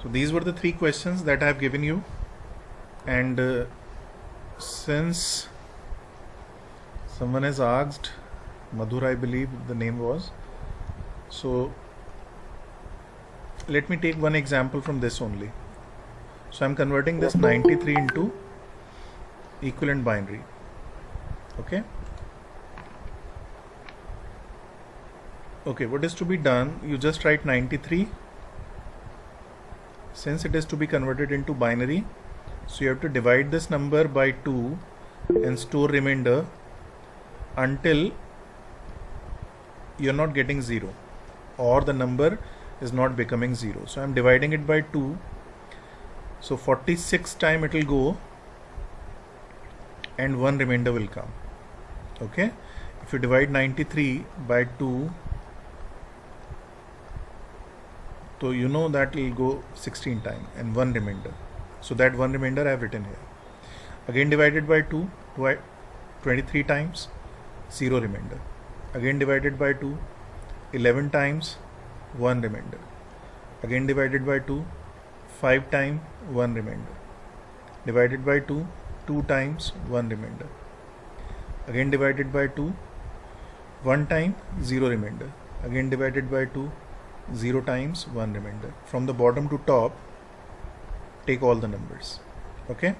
So these were the three questions that I have given you, and since someone has asked, Madhur I believe the name was, so let me take one example from this only. So I'm converting this 93 into equivalent binary. Okay, what is to be done? You just write 93. Since it is to be converted into binary, so you have to divide this number by 2 and store remainder until you're not getting 0 or the number is not becoming 0. So I'm dividing it by 2. So 46 time it will go and one remainder will come. Okay, if you divide 93 by 2, so you know that will go 16 time and one remainder. So that one remainder I have written here. Again divided by 2, 23 times, 0 remainder. Again divided by 2, 11 times, 1 remainder. Again divided by 2, 5 times, 1 remainder. Divided by 2, 2 times, 1 remainder. Again divided by 2, 1 time, 0 remainder. Again divided by 2, 0 times, 1 remainder. From the bottom to top, take all the numbers. Okay,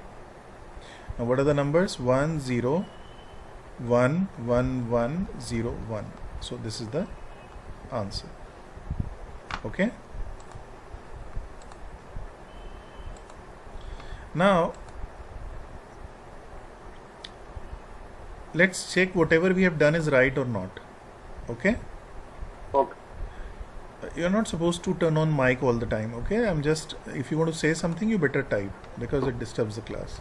now what are the numbers? 1 0 1 1 1 0 1. So this is the answer. Okay, now let's check whatever we have done is right or not. Okay, you're not supposed to turn on mic all the time. Okay, I'm just, if you want to say something, you better type because it disturbs the class.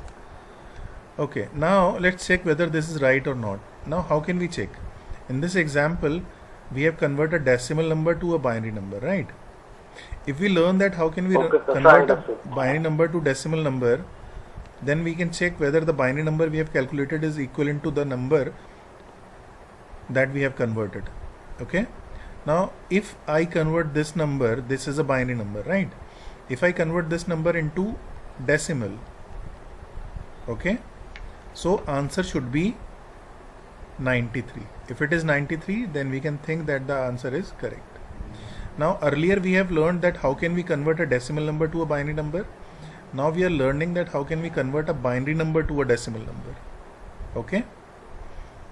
Okay, now let's check whether this is right or not. Now how can we check? In this example, we have converted a decimal number to a binary number, right? If we learn that how can we convert a binary number to decimal number, then we can check whether the binary number we have calculated is equivalent to the number that we have converted. Okay, now if I convert this number, this is a binary number, right? If I convert this number into decimal, okay, so answer should be 93. If it is 93, then we can think that the answer is correct. Now earlier we have learned that how can we convert a decimal number to a binary number. Now we are learning that how can we convert a binary number to a decimal number. Okay,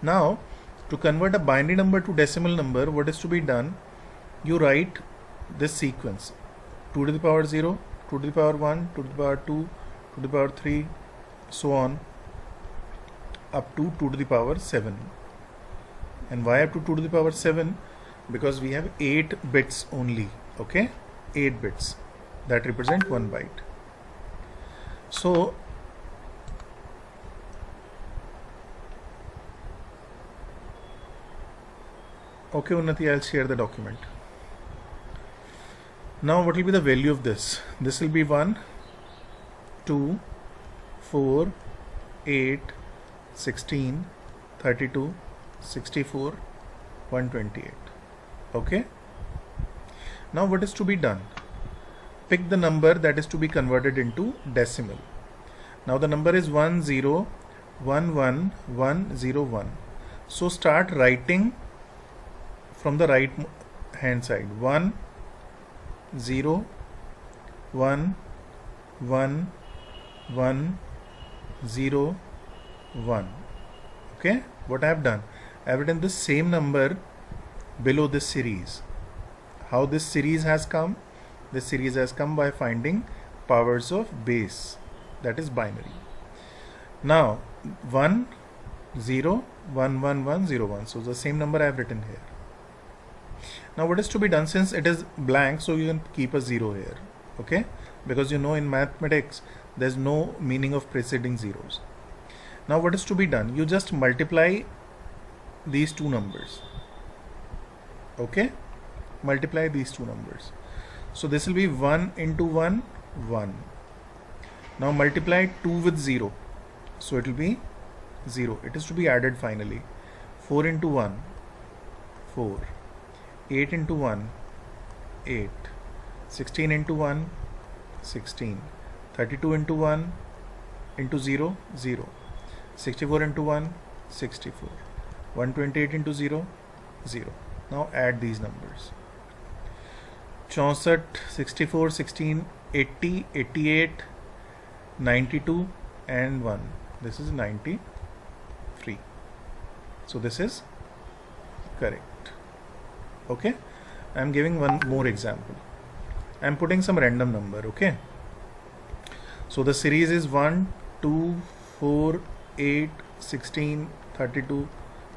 now to convert a binary number to decimal number, what is to be done? You write this sequence: 2 to the power 0, 2 to the power 1, 2 to the power 2, 2 to the power 3, so on up to 2 to the power 7. And why up to 2 to the power 7? Because we have 8 bits only. Okay, 8 bits that represent 1 byte. So okay, Unnati, I'll share the document. Now what will be the value of this? This will be 1 2 4 8 16 32 64 128. Okay, now what is to be done? Pick the number that is to be converted into decimal. Now the number is 1011101. So start writing from the right hand side. 1 0 1 1 1 0 1. Okay, what I have done, I have written the same number below this series. How this series has come? This series has come by finding powers of base, that is binary. Now 1 0 1 1 1 0 1. So the same number I have written here. Now what is to be done? Since it is blank, so you can keep a 0 here. Okay, because you know in mathematics there is no meaning of preceding zeros. Now what is to be done? You just multiply these two numbers. Okay, multiply these two numbers. So this will be 1 into 1 1. Now multiply 2 with 0, so it will be 0. It is to be added finally. 4 into 1 4, 8 into 1 8, 16 into 1 16. 32 into 1 into 0, 0. 64 into 1, 64. 128 into 0, 0. Now add these numbers. 64, 64, 16, 80, 88, 92 and 1. This is 93. So this is correct. Okay. I am giving one more example. I am putting some random number. Okay. So the series is 1, 2, 4, 8, 16, 32,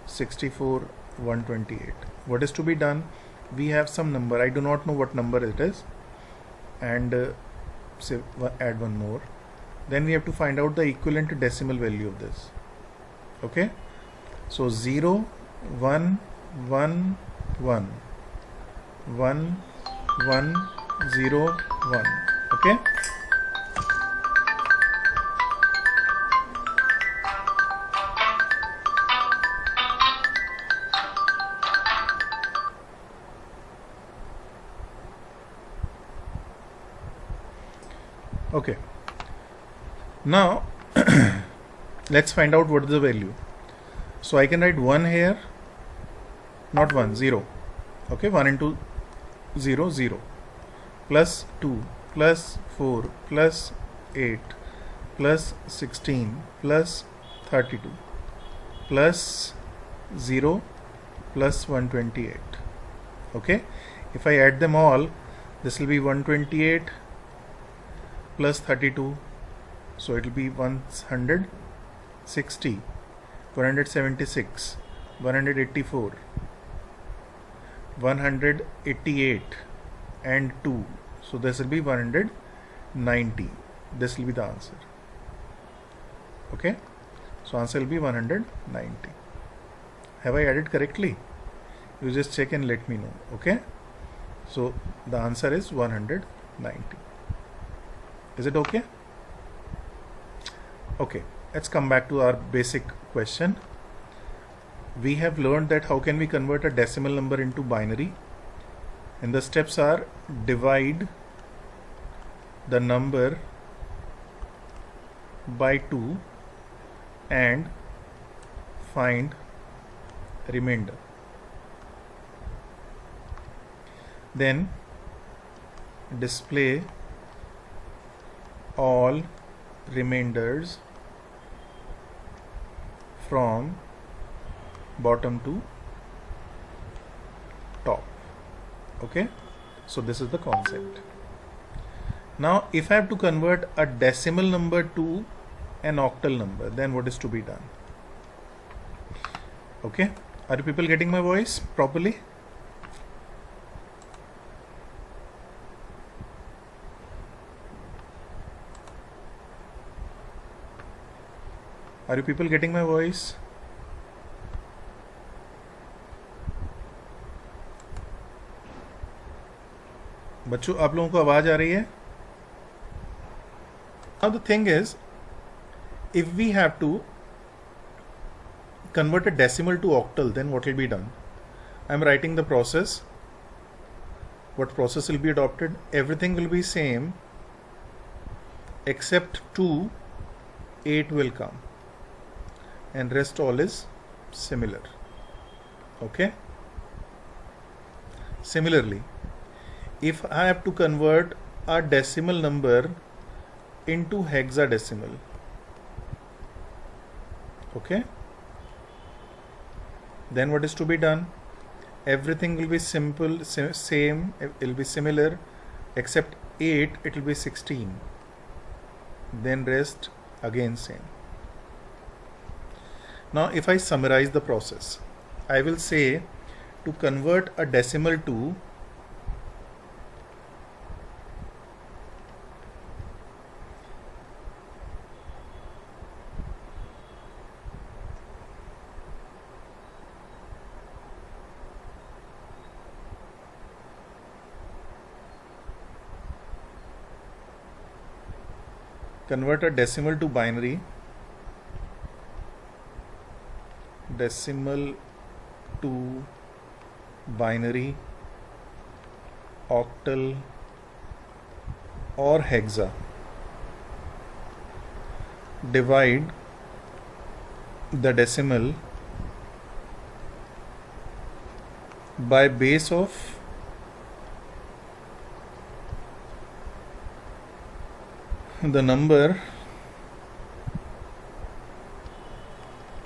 64, 128. What is to be done? We have some number. I do not know what number it is. And say add one more. Then we have to find out the equivalent decimal value of this. Okay. So 0, 1, 1, 1, 1, 1, 0, 1. Okay. Okay. Now let's find out what is the value. So I can write 1 here, not 1, 0. Okay, 1 into 0, 0. Plus 2, plus 4, plus 8, plus 16, plus 32, plus 0, plus 128. Okay, if I add them all, this will be 128 plus 32, so it will be 160, 176, 184, 188 and 2, so this will be 190. This will be the answer. Okay, so answer will be 190. Have I added correctly? You just check and let me know. Okay, so the answer is 190. Is it okay? Okay, let's come back to our basic question. We have learned that how can we convert a decimal number into binary, and the steps are: divide the number by 2 and find remainder. Then display all remainders from bottom to top. Okay, so this is the concept. Now if I have to convert a decimal number to an octal number, then what is to be done? Okay, are you people getting my voice properly? Are you people getting my voice? बच्चों आप लोगों को आवाज आ रही है? Now the thing is, if we have to convert a decimal to octal, then what will be done? I am writing the process. What process will be adopted? Everything will be same except 2, 8 will come, and rest all is similar. Okay. Similarly, if I have to convert a decimal number into hexadecimal, okay, then what is to be done? Everything will be simple, same, it will be similar, except 8, it will be 16, then rest again same. Now if I summarize the process, I will say to convert a decimal to binary, decimal to binary, octal or hexa divide the decimal by base of the number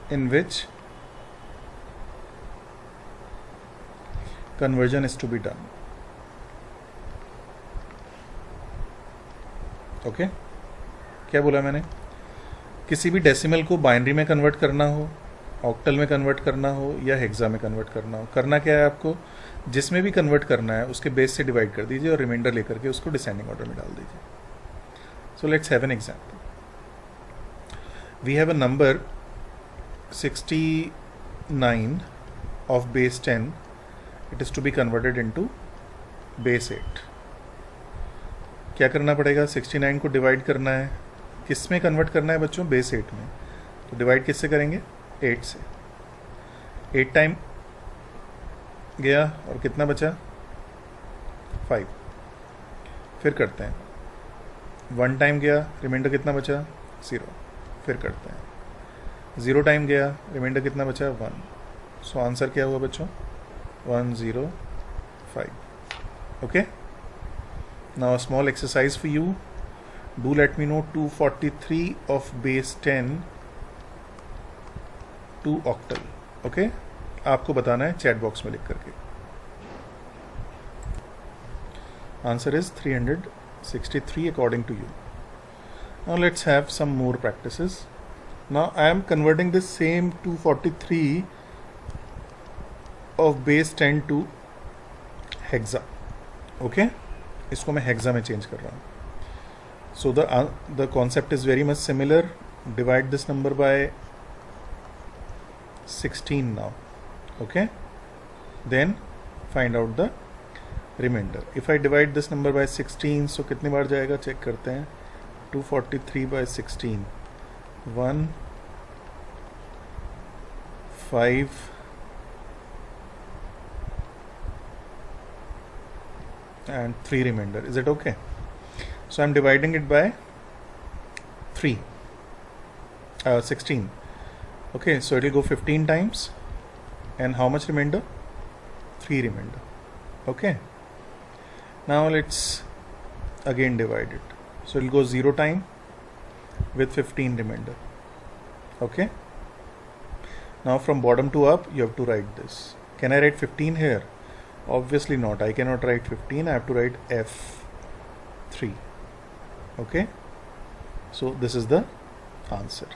in which conversion is to be done. Okay क्या बोला मैंने? किसी भी decimal को binary में convert करना हो, octal में कन्वर्ट करना हो या हेक्सा में कन्वर्ट करना हो, करना क्या है आपको? जिसमें भी कन्वर्ट करना है उसके बेस से डिवाइड कर दीजिए और रिमाइंडर लेकर के उसको डिसेंडिंग ऑर्डर में डाल दीजिए. So let's have an example. We have a number 69 of base 10. It is to be converted into base 8. क्या करना पड़ेगा? 69 को डिवाइड करना है. किस में कन्वर्ट करना है बच्चों? बेस 8 में. तो डिवाइड किससे करेंगे? 8 से. 8 टाइम गया और कितना बचा? 5. फिर करते हैं. 1 टाइम गया, रिमाइंडर कितना बचा? 0. फिर करते हैं. 0 टाइम गया, रिमाइंडर कितना बचा? 1. सो आंसर क्या हुआ बच्चों? 105. Okay. Now a small exercise for you. Do let me know 243 of base 10 to octal. Okay, आपको बताना है चैट बॉक्स में लिख करके. Answer is 363 according to you. Now let's have some more practices. Now I am converting this same 243 of base 10 to hexa. Okay, इसको मैं hexa में change कर रहा हूँ. So the concept is very much similar. Divide this number by 16 now. Okay, then find out the remainder. If I divide this number by 16, so कितनी बार जाएगा check करते हैं. 243 by 16. 1, 5, and 3 remainder. Is it okay? So I'm dividing it by 3, 16. Okay, so it will go 15 times. And how much remainder? 3 remainder. Okay. Now let's again divide it. So it will go 0 time with 15 remainder. Okay, now from bottom to up you have to write this. Can I write 15 here? Obviously not. I cannot write 15. I have to write F3. Okay, so this is the answer.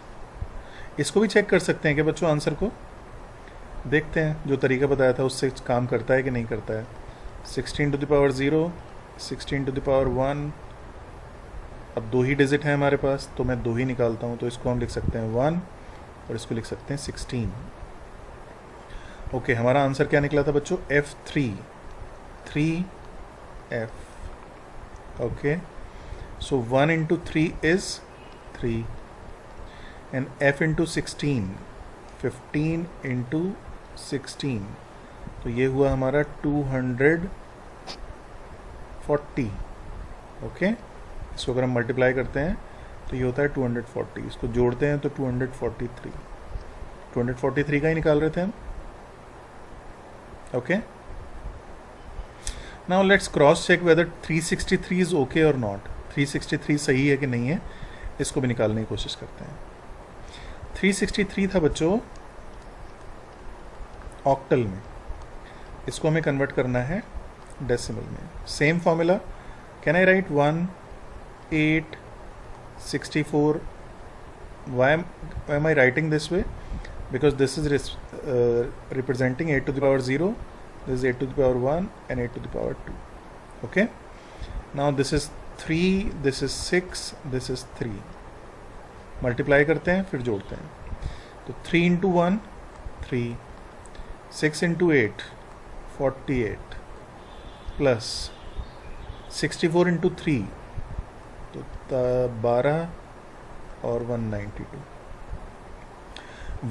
इसको भी check कर सकते हैं कि बच्चों answer को देखते हैं. जो तरीका बताया था उससे काम करता है कि नहीं करता है. 16 to the power 0, 16 to the power 1. अब 2 ही डिजिट है हमारे पास तो मैं 2 ही निकालता हूँ. तो इसको हम लिख सकते हैं 1 और इसको लिख सकते हैं 16. ओके, हमारा आंसर क्या निकला था बच्चों? F3. 3F. Okay, so 1 into 3 is 3 and F into 16, 15 into 16, तो ये हुआ हमारा 240. ओके, इसको अगर हम मल्टीप्लाई करते हैं तो ये होता है 240. इसको जोड़ते हैं तो 243. 243 का ही निकाल रहे थे हम. Okay, now let's cross check whether 363 is okay और नॉट. 363 सही है कि नहीं है, इसको भी निकालने की कोशिश करते हैं. 363 था बच्चों ऑक्टल में. इसको हमें कन्वर्ट करना है डेसिमल में. Same formula. Can I right 1, 8, 64. Why am I writing this way? Because this is representing 8 to the power 0, this is 8 to the power 1 and 8 to the power 2. Okay, now this is 3, this is 6, this is 3. Multiply करते हैं फिर जोड़ते हैं. तो 3 into 1 3, 6 into 8 48 plus 64 into 3 तो 12 और 192.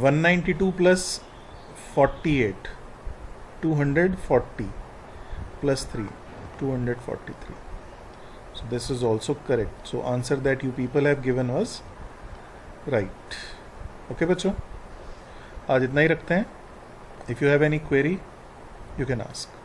192 plus 48 240 plus 3 243. So this is also correct. So answer that you people have given was right. Okay बच्चों, आज इतना ही रखते हैं. If you have any query, you can ask.